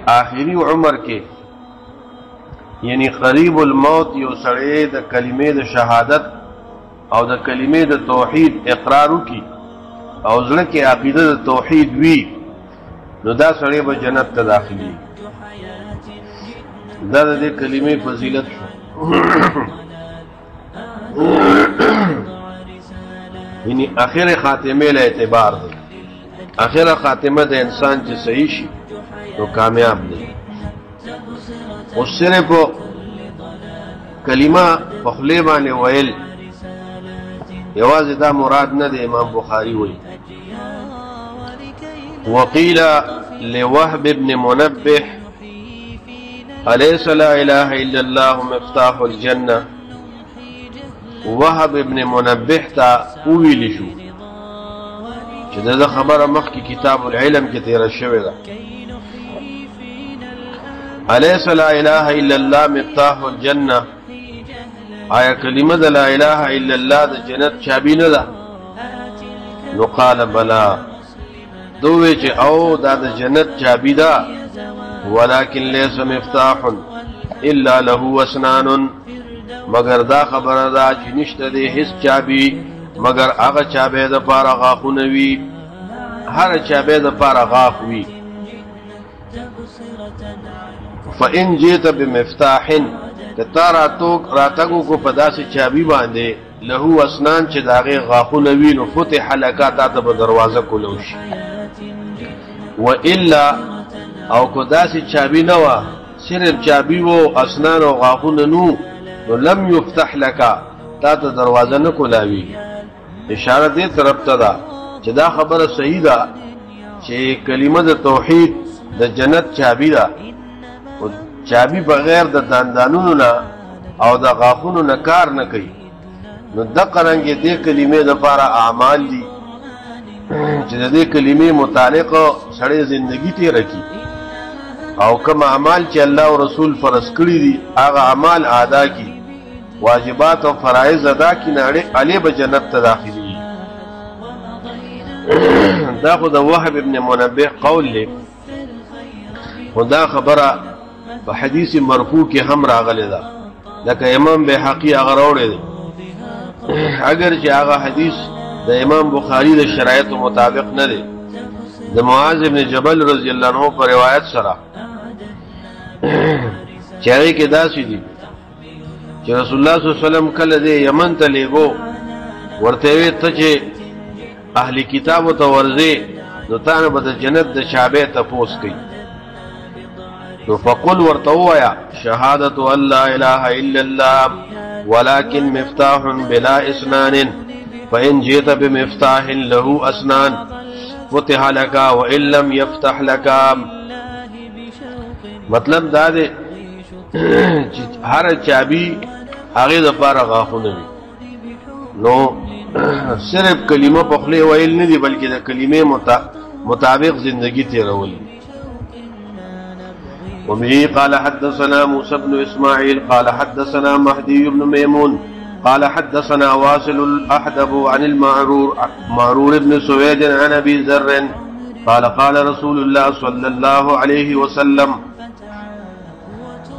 آخری عمر کې یعنی قریب الموت یو سړی د کلمې د شهادت او د کلمې د توحید اقرار وکړي او زړه کې عقیده د توحید وي نو دا سړی به جنت ته داخلي. دا د دې کلمې فضیلت یعنی اخر خاتمه له اعتبار دی. اخر خاتمه د انسان چې صحیح شي نو کامیاب دی. او صرف کلمه په خولې باندې ویل یوازې دا مراد نه دی. امام بخاری وایي وقيل لوهب بن منبه أليس لا إله إلا الله مفتاح الجنة. وهب ابن منبه تا ویل شو چې دا خبره مخکې کتاب العلم کې تیر شوې ده. أليس لا إله إلا الله مفتاح الجنة، آیا کلمه د لا اله الا الله د جنت چابی نه ده؟ نو قال بلا، دوی چې او دا د جنت چابی ده، ولكن ليس مفتاح الا له اسنان، مگر دا خبره ده چې نشته دی هیڅ چابی مگر هغه چابی د پاره غاښونه وي، هر چابی د پاره غاښ وي. فإن جئت بمفتاح، کتا راتګو کو په داسې چابی باندې له اسنان چې داغه غاښونه وي نو فتح لکات ته په دروازه کولو شي. والا او کو داسې چابی نه و، صرف چابی وو اسنان او غاښونه نو لم يفتح لك، تا ته دروازه نه کولاوي. اشاره دې طرف ته ده چې دا خبره صحیح ده چې کلمه د توحید د جنت چابی ده. چابی بغیر د دندانونو نه او د غاښونو نه کار نه کوي. نو د قرنګ دې کلمې د لپاره اعمال دي چې د دې کلمې متعلق سړی زندگی تیر کی، او کوم اعمال چې الله او رسول فرض کړی دي هغه اعمال ادا کی، واجبات او فرایض ادا کی، نه علی به جنت ته داخلي. دا خو د وهب ابن منبه قول له خدا خبره په حدیث مرفوع کې هم راغلی ده، لکه امام بهقي هغه راوړی دی. اگر چې هغه حدیث د امام بخاری د شرایطو مطابق نه دی، د معاذ ابن جبل رضی الله عنه په روایت سره چې هغه کې داسې دي چې رسول الله صلی الله علیه وسلم کله د یمن ته لېږو، ورته وی ته چې اهل کتاب ته ورځې نو تا به د جنت د شابه تپوس کوي. نو فقل ورته ووایه شهادت ان لا اله الا الله ولكن مفتاح بلا اسنان، فإن جئت بمفتاح له اسنان فتح لك وإن لم يفتح لك. مطلب دا دی چې هر چابی هغه د پاره غاښونه وي. نو صرف کلمه په خولې ویل نه دي بلکې د کلمې مطابق زندگی تیرول. وبه قال حدثنا موسى بن اسماعيل قال حدثنا مهدي بن ميمون قال حدثنا واصل الأحدب عن المعرور بن سويد عن أبي ذر قال قال رسول الله صلى الله عليه وسلم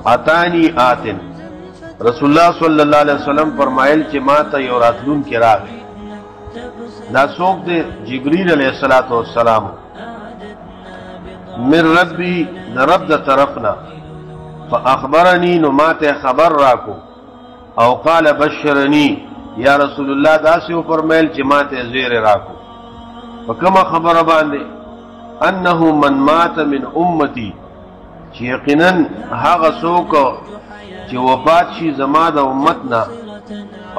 اتانی آتن، رسول الله صلی الله علیه وسلم فرمایل چې ما ته یو راتلون کې راغی. دا څوک دی؟ جبرئیل علیه السلام. من ربی، د رب د طرفنا. فاخبرنی، نو ما ته خبر راکو. او قال بشرنی، یا رسول الله داسې فرمایل چې ما ته زیر راکو. په کومه خبره باندې؟ انه من مات من امتی، چې یقینا هغه څوک چې وفات شي زما د امتنا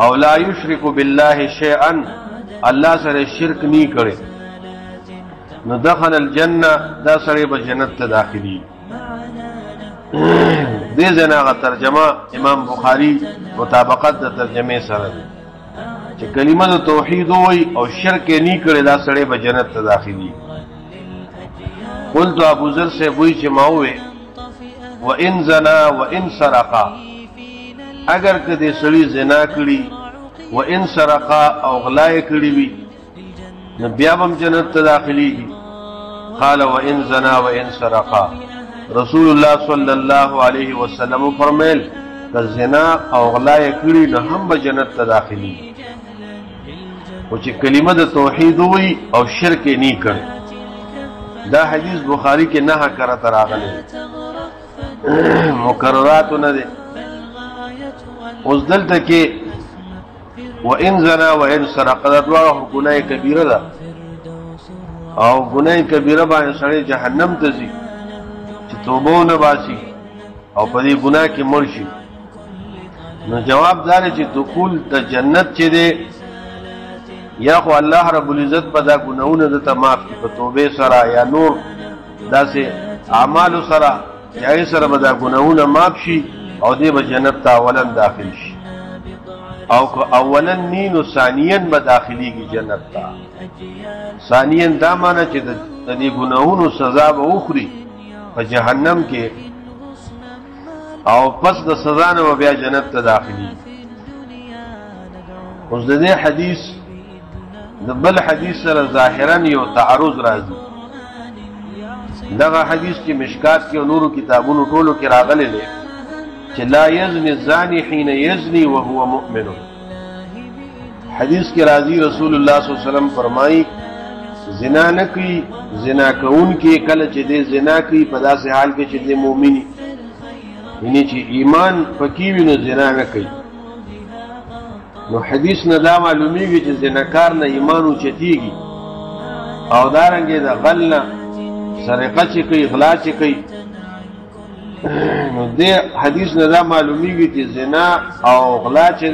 او لا یشرک بالله شیئا، الله سره شرک نی کړي، نو دخل الجنه، دا سره به جنت ته داخلي. دې ځنه ترجمه امام بخاری مطابقت د ترجمه سره ده چې کلمه د توحید وای او شرک نی کړي دا سره به جنت ته داخلي. قلت ابو ذر سے وای چې ما وې وان زنا وان سرقا، اگر کدی سړی زنا کړي وان سرقا او غلا کړي وي نو بیا هم جنت ته داخليږي. قال وان زنا وان سرقا، رسول الله صلی الله علیه وسلم فرمایل که زنا او غلا یې کړي نو هم به جنت ته داخلي او چې کلمه د توحید وي او شرک یې نه کړي. دا حدیث بخاری کې نه کرا تراغلی مکررات نه دي. اوس دلته کې وان زنا وان سرق دا دواړه ګناه کبیره ده او ګناه کبیره باندې سړی جهنم ته ځي چې توبه نه باسي او په دې ګناه کې مړ شي. نو جواب دار چې دخول ته جنت چې دی یا خو الله رب العزت په دا ګناونه د معاف کړي په توبه سره یا نور داسې اعمال سره چې سره به دا ګناونه معاف شي او دې به جنت ته اولن داخل شي او که اولن نی نو ثانیاً به داخليږي جنت ته. ثانیاً دا معنی چې د دې ګناهونو سزا به وخوري په جهنم کې او پس د سزا نه بیا جنت ته داخلي. اوس د دې حدیث د بل حدیث سره ظاهرا یو تعارض راځي. دغه حدیث کې مشکات کې او نورو کتابونو ټولو کې راغلی دی چې لا یزنی الزانی حين یزنی وهو مؤمن. حدیث کې راځي رسول الله صلی الله علیه وسلم فرمایي زنا نه کوي زنا کوون کې کله چې دې زنا کوي په داسې حال کې چې دې مؤمنی یعنی چې ایمان پکې وي نو زنا نه کوي. نو حدیث نه دا معلومیږي چې زناکار نه ایمان اوچتیږي او دارنګې د غل نه سرقه چې کوي غلا چې کوي. نو دې حدیث نه دا معلومیږي چې زنا او غلا چې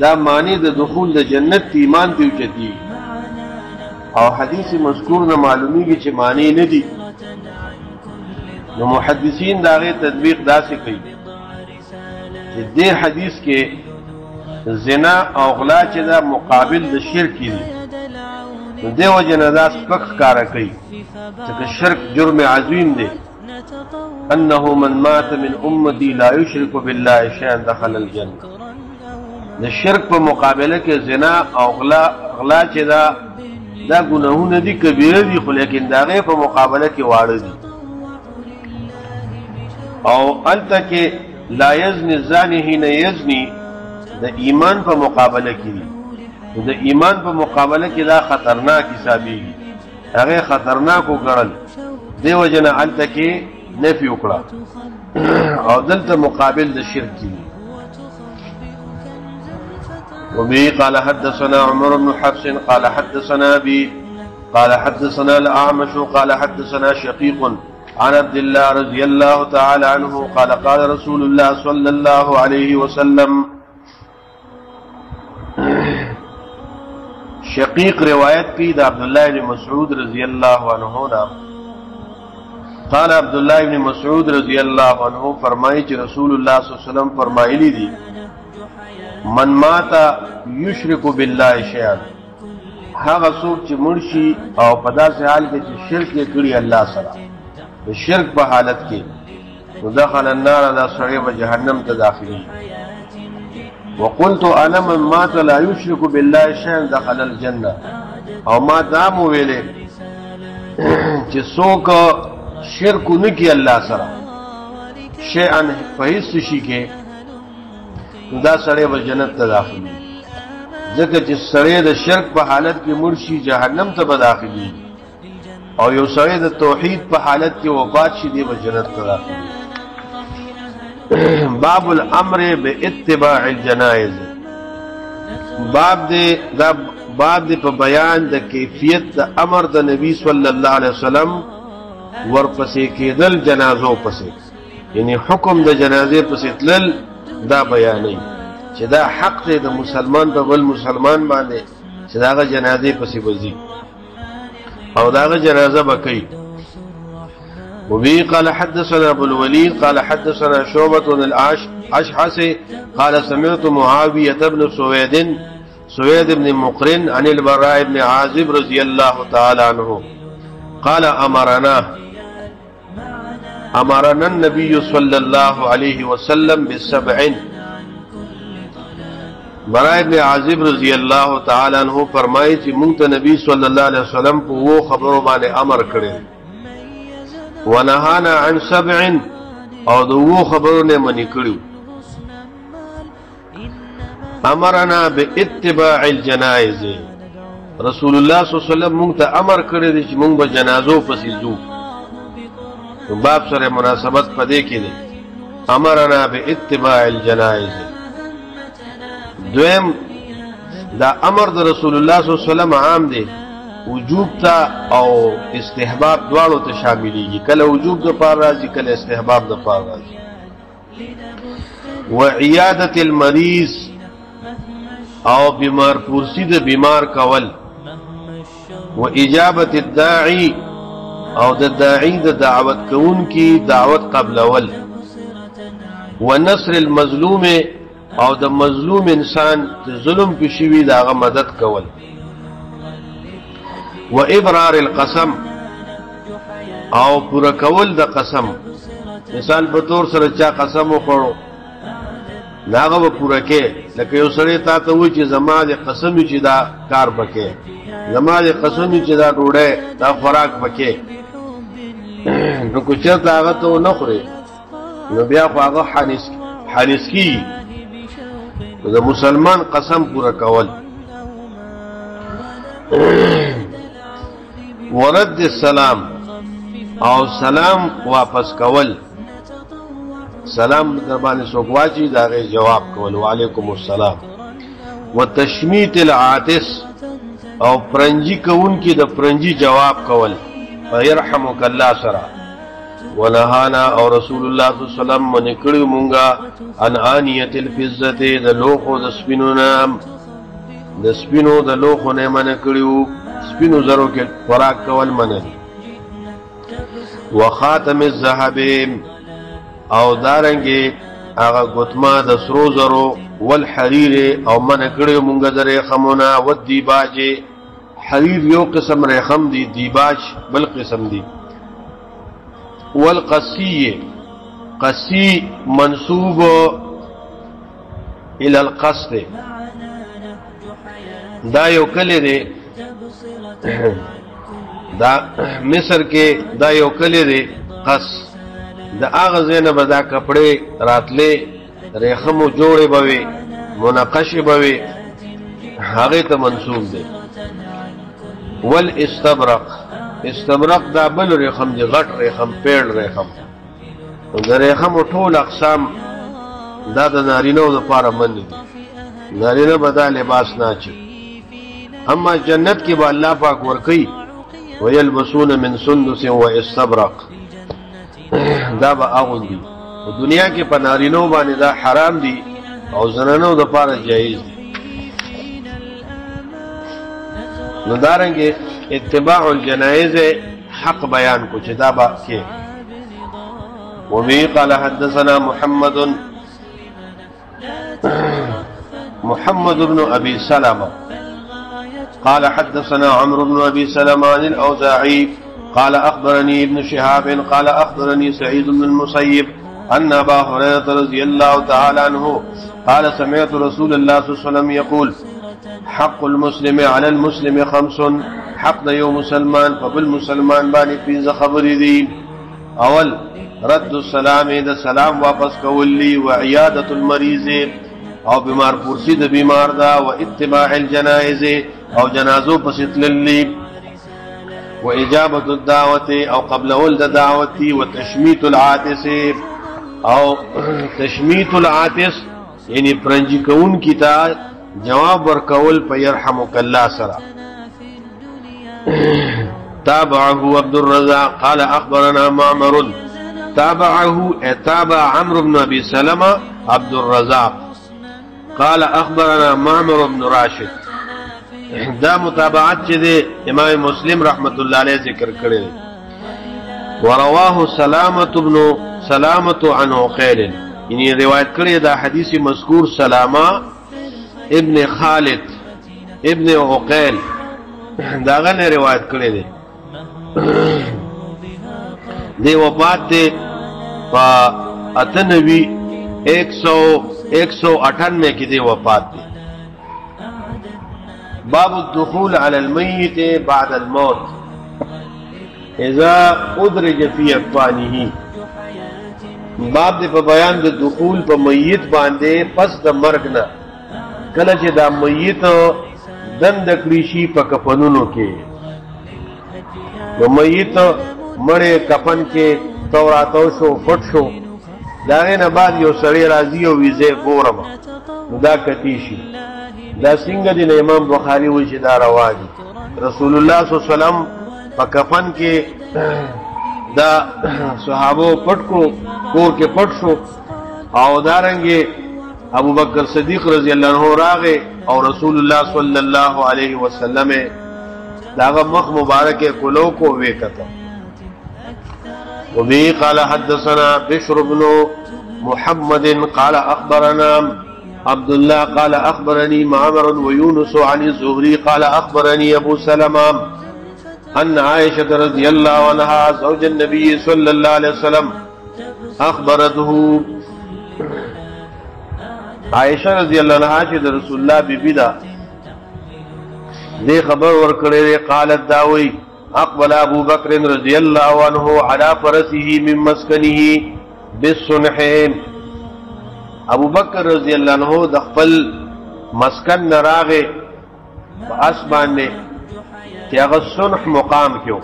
دا معنی د دخول د جنت ایمان دی اوچتیږي او حدیث مذکور نه معلومیږي چې معنی نه دي. نو محدثین دا غي تطبیق داسې کوي چې دې حدیث کې زنا او غلا چې دا مقابل د شرک دی نو دې وجه نه دا سپک ښکارا کوي چې شرک جرم عظیم دی. انه من مات من امتي لا يشرك بالله شيئا دخل الجنه. د شرک په مقابله کې زنا او غلا چې دا ګناهونه دي کبیره دي خو لیکن دا غي په مقابله کې واړه دي. او انت کې لا یزنی الزانی حين یزنی د ایمان په مقابله کې دي. د ایمان په مقابله کې دا خطرناک حسابيږي هغه خطرناک وګڼل دیو جن انت کې نفي وکړه او دلته مقابل د شرک دي. وبه قال حدثنا عمر بن حفص قال حدثنا أبي قال حدثنا الأعمش قال حدثنا شقيق عن عبد الله رضي الله تعالى عنه قال قال رسول الله صلى الله عليه وسلم. شقيق روایت کی دا عبد الله بن مسعود رضی اللہ عنہ نا قال عبد الله بن مسعود رضی اللہ عنہ فرمائی کہ رسول اللہ صلی اللہ علیہ وسلم فرمائلی دی من مات یشرک بالله شیئا هغه څوک چې مرشي او په داسې حال کې چې شرک یې کړی الله سره د شرک په حالت کې دخل النار دا سړی به جهنم ته داخلي. وقلت انا من مات لا يشرك بالله شيئا دخل الجنه او ما دام ویلې چې څوک شرک نه کوي الله سره شیئا په هیڅ شي کې دا سړی به جنت ته داخلي. ځکه چې سړی د شرک په حالت کې مرشي جهنم ته به داخلي او یو سړی د توحید په حالت کې وفات شي دی به جنت ته داخلي. باب الامر باتباع الجنائز. باب دې په بیان د کیفیت د امر د نبی صلی الله علیه وسلم ورپسې کېدل جنازو پسې یعنی حکم د جنازې پسې تلل دا بیانوي چې دا حق دی د مسلمان په بل مسلمان باندې چې داغه جنازې پسې وځي او داغه جنازه بکوي. وبه قال حدثنا ابو الوليد قال حدثنا شعبة الاشعث قال سمعت معاوية بن سويد بن مقرن عن البراء بن عازب رضي الله تعالى عنه قال امرنا النبي صلى الله عليه وسلم بالسبع. براء بن عازب رضی اللہ تعالی عنہ فرمائے چې مونږ ته نبی صلی الله علیه وسلم په وو خبرو باندې امر کړی ونهانا عن 7 او دو خبرونه منی کړو. امرنا باتباع الجنائز، رسول الله صلی الله علیه وسلم مونږ ته امر کړی دی چې مونږ به جنازو پسې ځو. باب سره مناسبت پدې کې دی. امرنا باتباع الجنائز. دویم دا امر د رسول الله صلی الله علیه وسلم عام دی، وجوب تا او استحباب دواړو ته شاملېږي. کله وجوب د پاره راځي، کله استحباب د پاره راځي. وعیادة المریض او بیمار پرسی د بیمار کول. واجابة الداعی او د داعی د دعوت کون کی دعوت قبل اول. ونصر المظلوم او د مظلوم انسان ظلم په شوی داغه مدد کول. وابرار القسم او پورا کول د قسم. مثال په تور سره چا قسم وخورو ناغه و پورا کې، لکه یو سره تا ته و چې زما د قسم چې دا کار پکې، زما د قسم چې دا ډوډۍ دا خوراک پکې، نو کو چېرته هغه ته نه خوري نو بیا خو هغه حانس کی. د مسلمان قسم پورا کول. ورد السلام او سلام واپس کول. سلام در باندې څوک واچي دا غي جواب کول وعلیکم السلام. وتشمیت العاطس او پرنجی کون کی د پرنجی جواب کول. فیرحمک الله سرا. ونهانا او رسول الله صلی الله علیه وسلم من کړو مونږه ان انیت الفزه د لوخو د سپینو نام د سپینو د لوخو نه من کړو. سپینو زرو کې خوراک کول منل. وخاتم الذهب او دارنګي هغه ګوتما د سرو زرو. والحرير او من کړو مونږه د ریخمونه. ودیباج حریر یو قسم ریخم دی، دیباج بل قسم دی. والقسی قسی منصوب الى القصد، دا یو کلی دی دا مصر کې دا یو کلی دی قص. دا هغه ځای نه به دا کپړې راتلې ریخمو جوړې به وي منقشې به وي، هغې ته منصوب دی. والاستبرق استبرق دا بل ریخم دی، غټ ریخم پیړ ریخم. د ریخمو ټول اقسام دا د نارینهو دپاره منې دي، نارینه به دا لباس نه اچي. اما جنت کې به الله پاک ورکوي ویلبسون من سندس و استبرق، دا به اغوندي. دنیا کې په نارینهو باندې دا حرام دي او زنانو دپاره جایز دي. نو دارنګې اتباع الجنائز حق بیان کو چې دا به کې. وبه قال حدثنا محمد بن أبي سلمة قال حدثنا عمرو بن أبي سلمة عن الأوزاعي قال أخبرني ابن شهاب قال أخبرني سعيد بن المسيب أن أبا هريرة رضي الله تعالى عنه قال سمعت رسول الله صلى الله عليه وسلم يقول حق المسلم على المسلم 5. حق د یو مسلمان په بل مسلمان باندې 5 خبرې دي. اول رد السلام، د سلام واپس کولی. وعیادة المریض او بیمار پرسی د بیمار دا. واتباع الجنائز او جنازو پسې تللی. واجابة الدعوة او قبل ولد دعوتي. وتشميت العاطس او تشميت العاطس یعنی پرنجی کون کی تا جواب ورکول په يرحمك الله سرا. تابعه عبد الرزاق قال اخبرنا معمر. تابعه تابع عمرو بن ابي سلمة عبد الرزاق قال اخبرنا معمر بن راشد. دا متابعت چې دی امام مسلم رحمت الله علیه ذکر کړی. ورواه سلامة عن عقيل، یعنی روایت کړی دا حدیث مذکور سلامہ ابن خالد ابن عقيل داغه نه روایت کړی دی. دی وفات دی په 198 کې دی وفات دی. باب الدخول على الميت بعد الموت. اذا ادرج فی اکفانه باب دې په بیان د دخول په میت باندې پس د مرګ نه کله چې دا میت دند کړی شي په کفنونو کې نو میت مړې کفن کې توراتو شو پټ شو داغه نه بعد یو سړی راځي او ویزه ګورم نو دا کتی شي دا څنګه دی امام بخاری وایي چې دا روا دي رسول الله صلی الله علیه وسلم په کفن کې دا صحابو پټ کو کور کې پټ شو او دارنګه ابو بکر صدیق رضی الله عنه راغه او رسول الله صلی الله علیه وسلم داغه مخ مبارک کولو کو وکړه وبه قال حدثنا بشر بن محمد قال اخبرنا عبد الله قال اخبرني معمر ويونس عن الزهري قال اخبرني ابو سلمة ان عائشة رضي الله عنها زوج النبي صلى الله عليه وسلم اخبرته عائشة رضي الله عنها چې رسول الله بيبي دا دې خبر ورکړې قالت داوي اقبل ابو بکر رضی اللہ عنہ على فرسه من مسکنه بالصنحين ابو بکر رضی اللہ عنہ د خپل مسکن نراغه اس باندې چې هغه صنح مقام کېو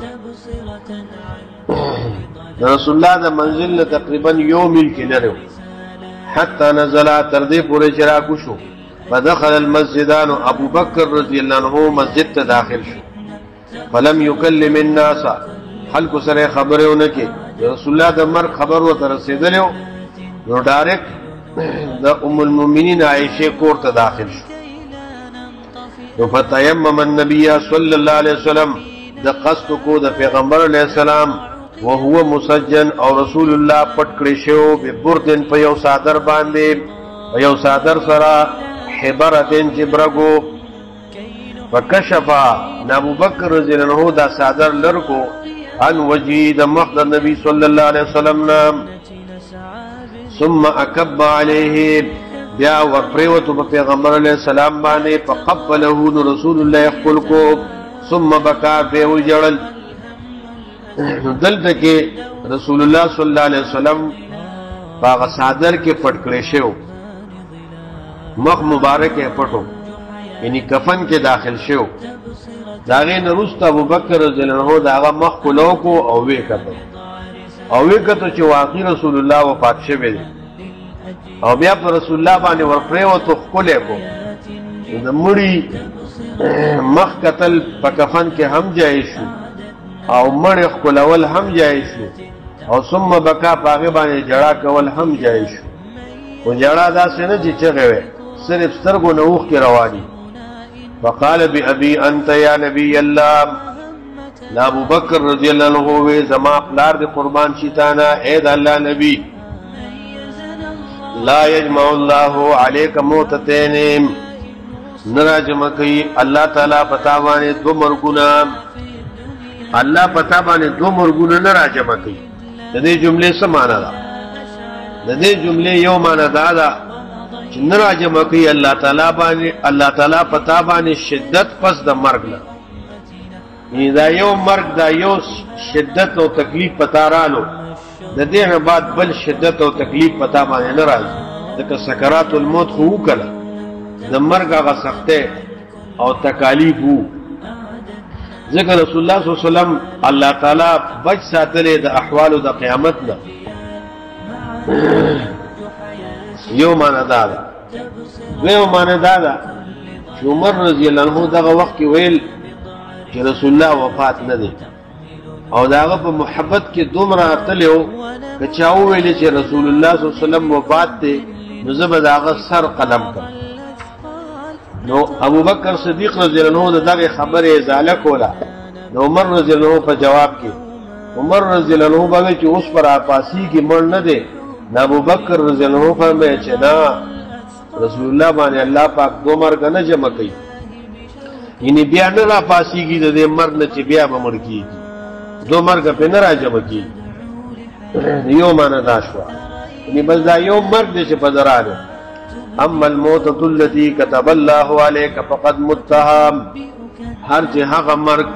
رسول الله د منزل تقریبا یو میل کې لرو حتى نزل تر دې پورې چې راکوشو فدخل المسجدان ابو بکر رضی اللہ عنہ مسجد ته داخل شو فلم يكلم الناس خلق سره خبرونه کې رسول الله د مر خبر وته رسیدلو نو ډایرکټ د ام المؤمنین عائشه کور ته داخل شو نو فتيمم النبي صلى الله عليه وسلم د قصد کو د پیغمبر علیه السلام وهو مسجن او رسول الله پټ کړی شو به بردن په یو صادر باندې یو صادر سره حبرتن جبرغو وکشفا ابو بکر رضی اللہ عنہ دا صادر لرکو عن وجید مخد النبی صلی اللہ علیہ وسلم ثم اکب علیہ بیا ورپریوتو پیغمبر علیہ السلام بانے فقبلہ رسول اللہ اخبر کو ثم بکا بیو جڑل دلتا کہ رسول اللہ صلی اللہ علیہ وسلم باغ صادر کے پٹکڑے شو مخ مبارک پٹو یعنی کفن کې داخل شو داغه نرست ابو بکر رضی الله عنه داغه مخ کولو کو او وکړه چې واقعي رسول الله وفات شوی او بیا پر رسول الله باندې ورپرې وته خولې کو د مړی مخ قتل په کفن کې هم جایز شو او مړ خولول هم جایز شو او ثم بکا پاغه باندې جړه کول هم جایز شو او جړه دا څنګه چې چغوي صرف سترګو نوخ کې رواني فقال بأبي أنت يا نبي الله لا ابو بکر رضی اللہ عنہ وی زما پلار دے قربان شیطانا اے دا اللہ نبی لا یجمع اللہ علیک موتتین نراجم کئی اللہ تعالی پتاوانے دو مرگونا اللہ پتاوانے دو مرگونا نراجم کئی دے جملے سمانا دا دے جملے یو مانا دا نراجم کئی اللہ تعالی پتا بانے شدت پس دا مرگ نا دا یو مرگ دا یو شدت او تکلیف پتا رانو دا دینا بعد بل شدت او تکلیف پتا بانے نراج دکا سکرات الموت خو کلا دا مرگ آغا سختے او تکالیف ہو ذکر رسول اللہ صلی اللہ علیہ وسلم اللہ تعالی بچ ساتلے دا احوال دا قیامت نا یو مانا دادا یو مانا دادا چې عمر رضی اللہ عنہ داغا وقت کی ویل چې رسول الله وفات نه دی او داغه په محبت کې دومره اتلو چې چاو ویل چې رسول الله صلی الله علیه وسلم وفات دی نو زبر داغه سر قلم کړ نو ابو بکر صدیق رضی اللہ عنہ دغه خبره ازاله کوله نو عمر رضی اللہ عنہ په جواب کې عمر رضی اللہ عنہ باندې چې اوس پر آپاسی کې مړ نه دی ابو بکر رضی اللہ عنہ فرمایي چې نا رسول الله باندې الله پاک دو مرګ نه جمع کوي یعنی بیا نه را پاسیږي د دې مرګ نه چې بیا به مړ کیږي دو مرګ په نه را جمع کیږي یو معنا دا شو یعنی بس دا یو مرګ دې چې په دراله اما الموتة التي كتب الله عليك فقد متهم هر چې هغه مرګ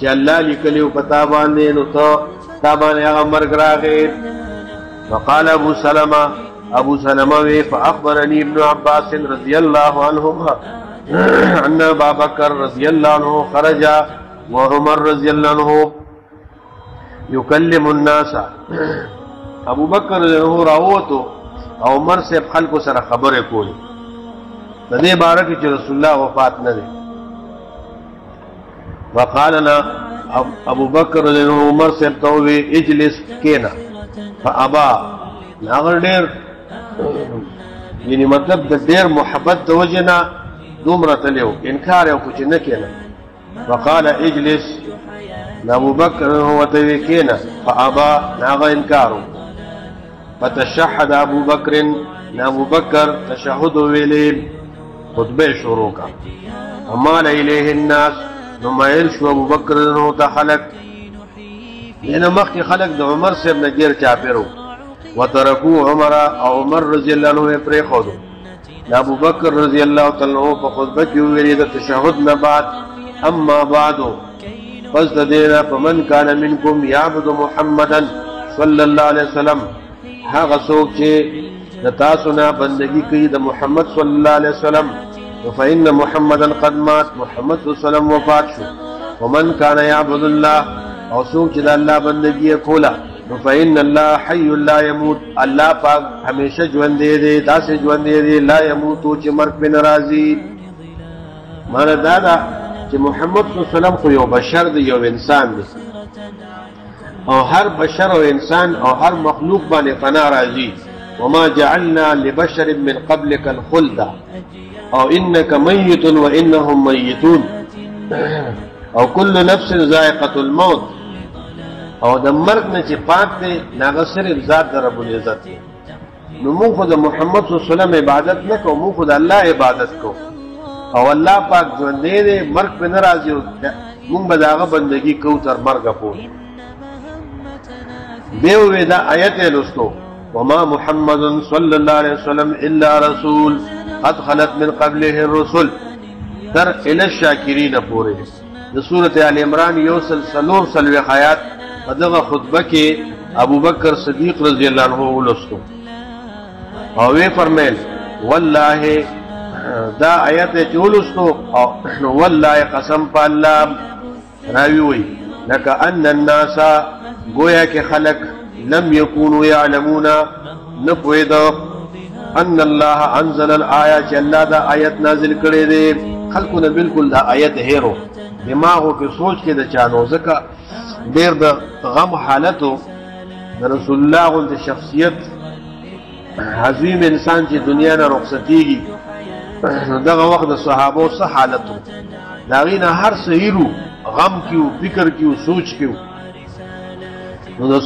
چې الله لیکلی په تا باندې نو تا باندې هغه مرګ راغی. وقال ابو سلمہ وی فاخبرني ابن عباس رضی الله عنهما ان ابا بکر رضی الله عنه خرج وعمر رضی الله عنه يكلم الناس. ابو بکر له راوته او عمر سے خلکو سره خبرې کولې د دې باره کې چې رسول الله وفات نه دی. وقالنا ابو بکر له عمر سے توي اجلس کینا فابا ناغر ډېر یعنی مطلب د ډېر محبت د وجنا دومره تلو انکار یو کوچ نه کېنه. وقال اجلس ابو بکر هو توي کینا فابا ناغر انکارو. فتشهد ابو بکر ابو بکر تشهد ویلی خطبه شروع کا. ومال الیه الناس نمائل شو ابو بکر نو تا خلق لینا مخی خلق دا عمر سے ابن گیر چاپیرو وترکو عمر او عمر رضی اللہ عنہ پری خودو. ابو بکر رضی اللہ عنہ پا خطبه کیو ویلی دا تشهد نبات اما بعدو پس دینا فمن کان منکم یعبد محمدا صلی اللہ علیہ وسلم هغه څوک چې د تاسو نه بندگی کوي د محمد صلی الله علیه وسلم فإن محمدا قد مات محمد صلی الله علیه وسلم وفات شو. ومن كان يعبد الله او څوک چې د الله بندگی کوله فإن الله حي لا يموت الله پاک همیشه ژوند دی داسې ژوند دی لا يموت چې مرګ به ناراضي. معنی دا ده چې محمد صلی الله علیه وسلم خو یو بشر دی یو انسان دی او هر بشر او انسان او هر مخلوق باندې فنا راځي. وما جعلنا لبشر من قبلك الخلد او انك ميت وانهم ميتون او كل نفس ذائقه الموت. او د مرګ نه چې پاک دی ناغه صرف ذات د رب العزت. نو موږ خو د محمد صلی الله علیه وسلم عبادت نه کوو موږ خو د الله عبادت کوو او الله پاک ژوند دی مرګ په ناراضي موږ به داغه بندگی کوو تر مرګ پورې. بیوی دا آیت لستو وما محمد صلی اللہ علیہ وسلم الا رسول قد خلت من قبله الرسل تر الى الشاکرین پورے. دا سورت آل عمران یوسل سلور سلوی آیات ادغه خطبه کې ابو بکر صدیق رضی اللہ عنہ لستو او وی فرمیل والله دا آیت چولستو والله قسم پا اللہ راوی وی لکا ان الناس گویا کہ خلق لم یکونوا یعلمون نپویدو ان اللہ انزل الآیہ چی اللہ دا آیت نازل کرے دے. خلقو نے بالکل دا آیت ہیرو دماغو کی سوچ کے دا چانو زکا دیر دا غم حالتو دا رسول اللہ غلط شخصیت عظیم انسان چی دنیا نا رخصتی گی دا وقت دا صحابو سا حالتو داغینا ہر سہیرو غم کیو فکر کیو سوچ کیو. نو د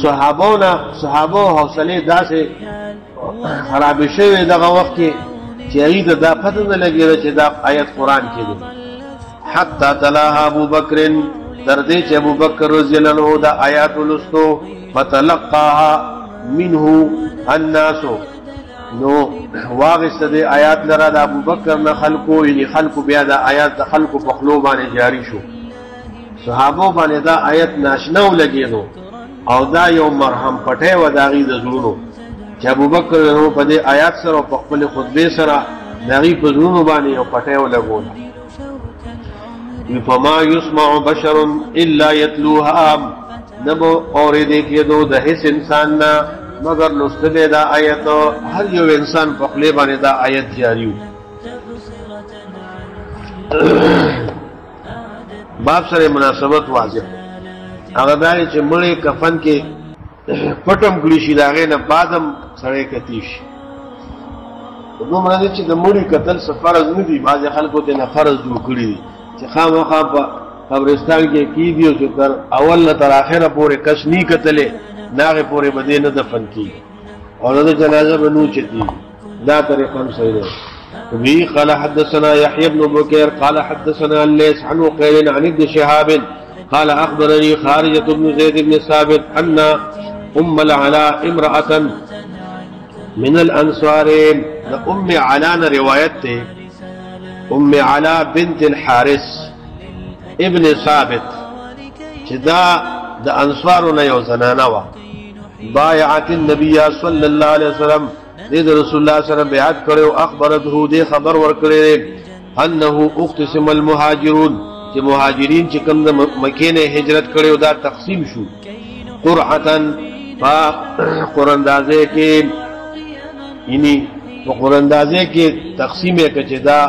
صحابو حوصله داسې خراب شوی دغه وخت کې چې هغه دا پته نه لګیږي چې دا آیت قران کې دی. حتی تلاها ابو بکر تر دې چې ابو بکر رضی الله عنه دا آیات ولستو فتلقاها منه الناس نو واغست دې آیات لرا د ابو بکر نه خلقو یعنی خلقو بیا دا آیات د خلقو په خلو باندې جاری شو. صحابو باندې دا آیت ناشنا ولګیدو او دا یو مرهم پټه و داغي د زړونو چې ابو بکر نو په دې آیات سره په خپل خطبه سره داغي په زړونو باندې یو پټه و لګول. فما يسمع بشر الا يتلوها نبو اورې دې کېدو د هیڅ انسان نه مگر لوستل دا آیت هر یو انسان په خپل باندې دا آیت جاری و. باب سره مناسبت واضح هغه دا چې مړی کفن کې پټم کړی شي دا غي نه بعدم سره کتیش دومره چې د مړی قتل فرض نه دی. بعض خلکو ته نه فرض جوړ کړی چې خامخا په قبرستان کې کیږي چې تر اول تر اخره پورې کس نی قتلې ناغه پورې بده نه دفن کی او د جنازه بنو چتی دا طریقه هم صحیح ده. وی قال حدثنا يحيى بن بكير قال حدثنا الليث عن وقيل عن ابن شهاب قال اخبرني خارجة بن زيد بن ثابت ان ام العلاء امرأة من الانصار. ام علاء روایت ته ام علاء بنت الحارث ابن ثابت چې دا د انصارو نه یو زنانه وه بایعت النبي صلی الله علیه وسلم دې د رسول الله سره بیعت کړو اخبرته دې خبر ورکړي انه اقتسم المهاجرون چې مهاجرین چې کوم د مکې نه هجرت کړو دا تقسیم شو قرعه قراندازه کې یعنی په قراندازه کې تقسیم یې کړي دا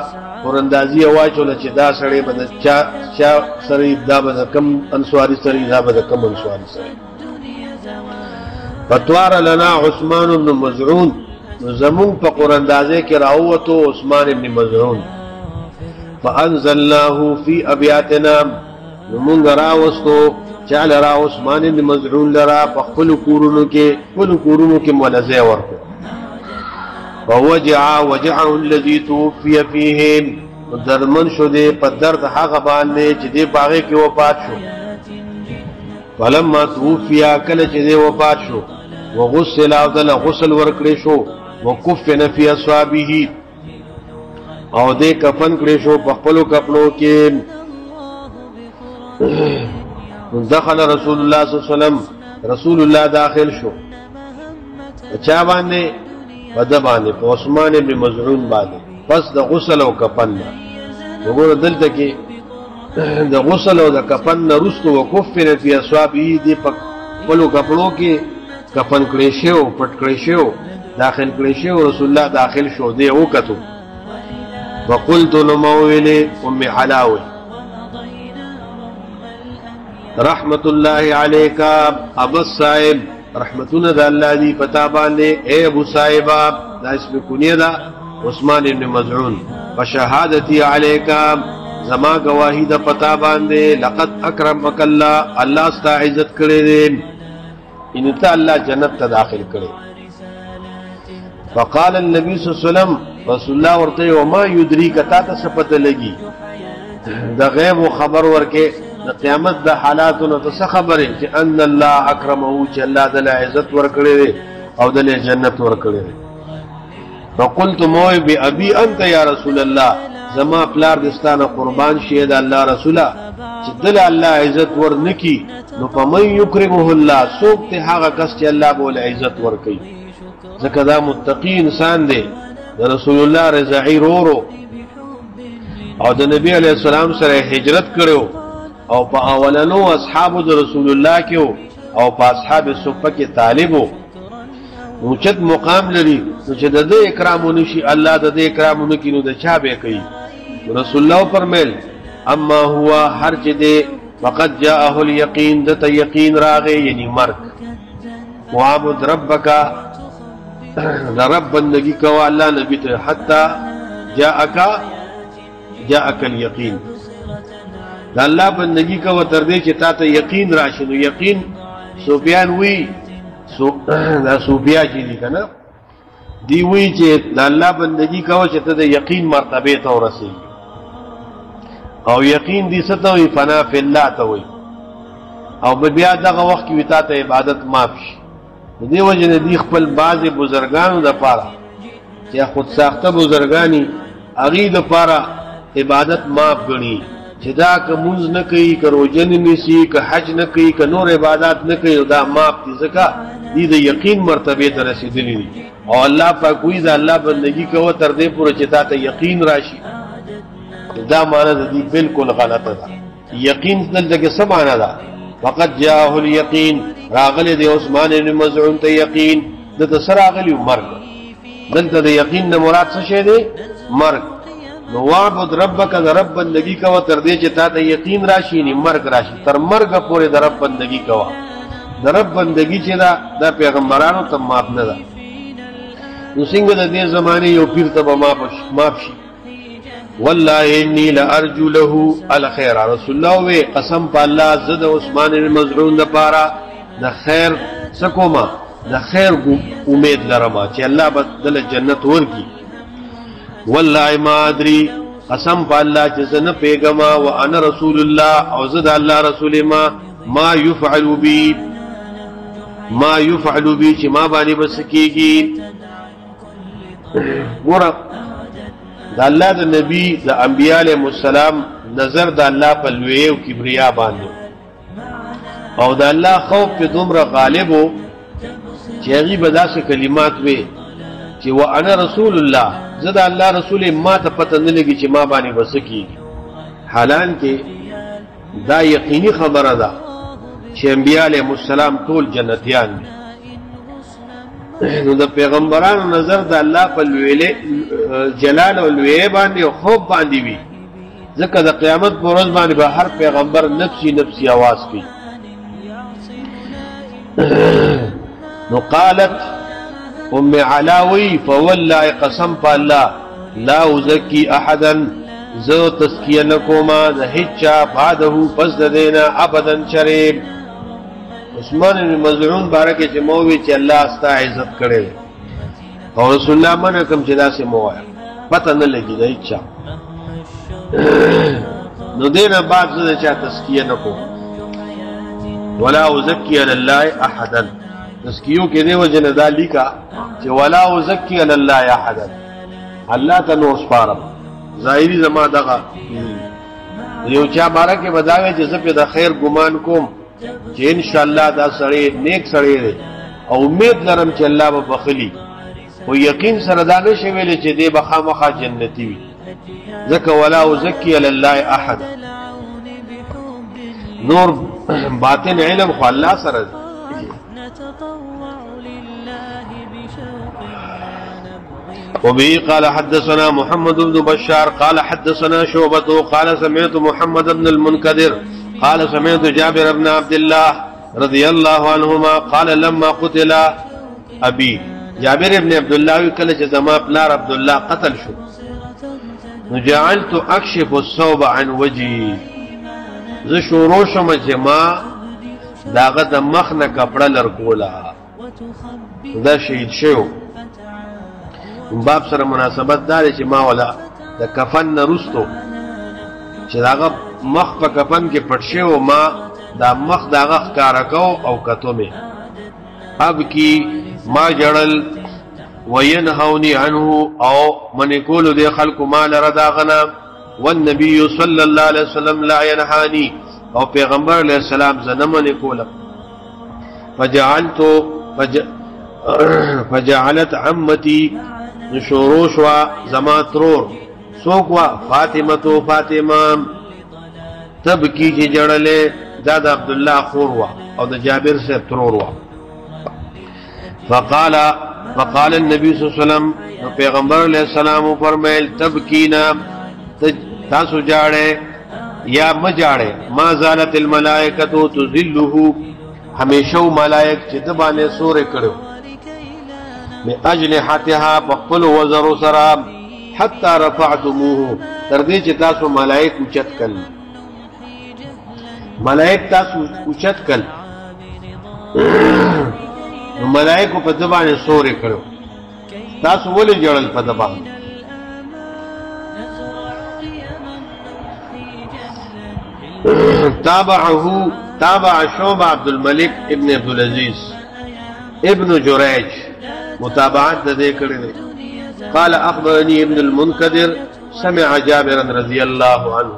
قراندازي واچول چې دا سړی بد چا سړی دا بد کم انصاری سړی دا بد کم انصاری سړی فتوار لنا عثمان بن مزعون زمون په قراندازه کې راوته عثمان بن مزعون فانزلناه في ابياتنا زمون راوستو چاله را عثمان بن مزعون لرا په خپل کورونو کې مولزه ورکو ووجعه الذي توفي فيهم درمن شو دې په درد هغه باندې چې دې باغې کې وفات شو فلما توفي کله چې دې وفات شو وغسل او دل غسل ورکړې شو وكفن في اصحابه او دې کفن کړې شو په خپل کپړو کې دخل رسول الله صلی الله علیه وسلم رسول الله داخل شو چا باندې بدبانه په عثمان بن مزعون باندې پس د غسل او کفن وګوره دلته کې د غسل او د کفن رستو وکفن فی اصحابه دې په خپل کپړو کې کفن کړی شو پټ کړی شو داخل کړی شو رسول الله داخل شو دې وکتو وقلت لمويل ام حلاوه رحمت الله عليك ابو الصائب رحمتنا ذا الله دي پتا باندې اے ابو صائب دا اسم کنیه دا عثمان بن مزعون وشهادتي عليك زما گواہی دا پتا باندې لقد اکرمک الله الله ستا عزت کړی دې ان ته الله جنت ته داخل کړي فقال النبي صلى الله عليه وسلم رسول الله ورته وما يدريك تا ته سپت لګي د غیب خبر ورکه د قیامت د حالاتونو ته خبره چې ان الله اکرمه چې الله د عزت ورکړي او د جنت ورکړي فقلت موي بابي انت يا رسول الله زما پلار دستانه قربان شه د الله رسوله چې دل الله عزت ورنکي نو پمن یکرمه الله سوک ته هغه کس چې الله بول عزت ورکي ځکه دا متقی انسان دی د رسول الله رضاعی رورو او د نبی علیہ السلام سره هجرت کړو او په اولنو اصحابو د رسول الله کې او په اصحاب صفه کې طالبو اوچت مقام لري چې د دې اکرام ونشي الله د دې اکرام ونکي نو د چا به کوي رسول الله فرمایل اما هو هر چې دې فقد جاءه اليقين د یقین راغی یعنی مرګ وعبد ربک د رب بندگی کوا الله نبی ته حتا جاءك اليقين د الله بندگی کوا تر دې چې تا ته یقین راشي نو یقین سفیان وی دا صوفیا چې دي کنه دی وی چې د الله بندگی کوا چې ته د یقین مرتبه ته ورسېږي او یقین دې ستوي فنا فی الله ته وي او بیا دغه وخت کې وتا ته عبادت معاف شي دې وجه نه دی خپل بعض بزرګانو د پاره چې خود ساخته بزرګانی اغي د پاره عبادت معاف غني چې دا که مونږ نه کوي که روزن نسی که حج نه کوي که نور عبادت نه کوي دا معاف دي ځکه دې د یقین مرتبه ته رسیدلی دي او الله پاک وی دا الله بندگی کوي تر دې پورې چې تا ته یقین راشي دا معنی د دې بالکل غلطه ده یقین دلته کې څه معنی ده فقط جاءه اليقين راغله د عثمان بن مزعون ته یقین د تسر راغلی مرګ دلته د یقین نه مراد څه شه دی مرګ نو وعبد ربک د رب بندگی کوه تر دې چې تا ته یقین راشي نه مرګ راشي تر مرګ پورې د رب بندگی کوه د رب بندگی چې دا پیغمبرانو ته معاف نه ده نو څنګه د دې زمانه یو پیر ته معاف شي والله انی لارجو له الخير رسول الله وی قسم په الله زد عثمان بن مزعون د پاره د خیر سکوما د خیر امید لرم چې الله بدل جنت ورکی والله ما ادري قسم په الله چې زنه پیغما وانا رسول الله او زد الله رسول ما يفعل بي چې ما باندې بس کیږي ګور د الله د نبی د انبیاء علیهم السلام نظر د الله په لوی او کبریا باندې او د الله خوف په دومره غالب وو چې هغه به داسې کلمات وي چې وانا رسول الله زه د الله رسول ما ته پته نه لګي چې ما باندې وسکی حالان کې دا یقیني خبره ده چې انبیاء علیهم السلام ټول جنتیان دي نو د پیغمبرانو نظر د الله په جلال او لوی باندې او خوب باندې وي ځکه د قیامت پر ورځ باندې به هر پیغمبر نفسي نفسي आवाज کوي نو قالت ام علاوی فوالله قسم بالله لا ازکی احدا زو تزکیه نکوما د هیچا بعده پس د دینا ابدا شریب عثمان بن مظعون بارکه چې مووی چې الله استا عزت کړي او رسول الله منه کوم چې داسې موه پته نه لګي د هیچا نو دینا بعد زه چا تزکیه نکو ولا ازکی علی الله احدا تزکیو کې دی وجنه ذالکا چې ولا ازکی علی الله احد الله ته نور سپارم ظاهری زما دغه یو چا بارکه بداوي چې زه په د خیر ګمان کوم چې ان شاء الله دا سړی نیک سړی دی او امید لرم چې الله به بخلی او یقین سره دا نشي ویل چې دی به خامخا جنتی وي ځکه ولا ازکی علی الله احد نور باطن علم خو الله سره وبه قال حدثنا محمد بن بشار قال حدثنا شعبة قال سمعت محمد بن المنكدر قال سمعت جابر بن عبد الله رضي الله عنهما قال لما قتل أبي جابر بن عبد الله كل جزما بلار عبد الله قتل شو جعلت أكشف الثوب عن وجهي ذو شروش مجمع داغت مخنا کپڑا لرکولا دا شهید شو باب سره مناسبت دار چې ما ولا د کفن نرستو چې داغه مخ په کفن کې پټ شو ما دا مخ داغه ښکارا کو او کتو می اب کی ما جړل وینهونی عنه او من کول د خلق ما لرداغنا والنبي صلى الله عليه وسلم لا ينهاني او پیغمبر علیہ السلام زنمن کولا فجعلت عمتي شوروش و زماترور سوق و فاطمه تبکی چې جړلې دا د عبد الله خور و او د جابر سے ترور و فقال النبي صلى الله عليه وسلم پیغمبر علیہ السلام فرمایل تبکینا تاسو جاړې یا مجاړې ما زالت الملائکه تذله همیشه ملائک چې د باندې سورې کړو من اجنحتها بقل وزر سراب حتى رفعتموه تر دې چې تاسو ملائک اوچت کړل ملائک تاسو اوچت کړل نو ملائکو په د باندې سورې کړو تاسو ولې جړل په د باندې تابع شعبة عبد الملك ابن عبد العزيز ابن جريج متابعات ده کړی دی قال اخبرني ابن المنكدر سمع جابر رضي الله عنه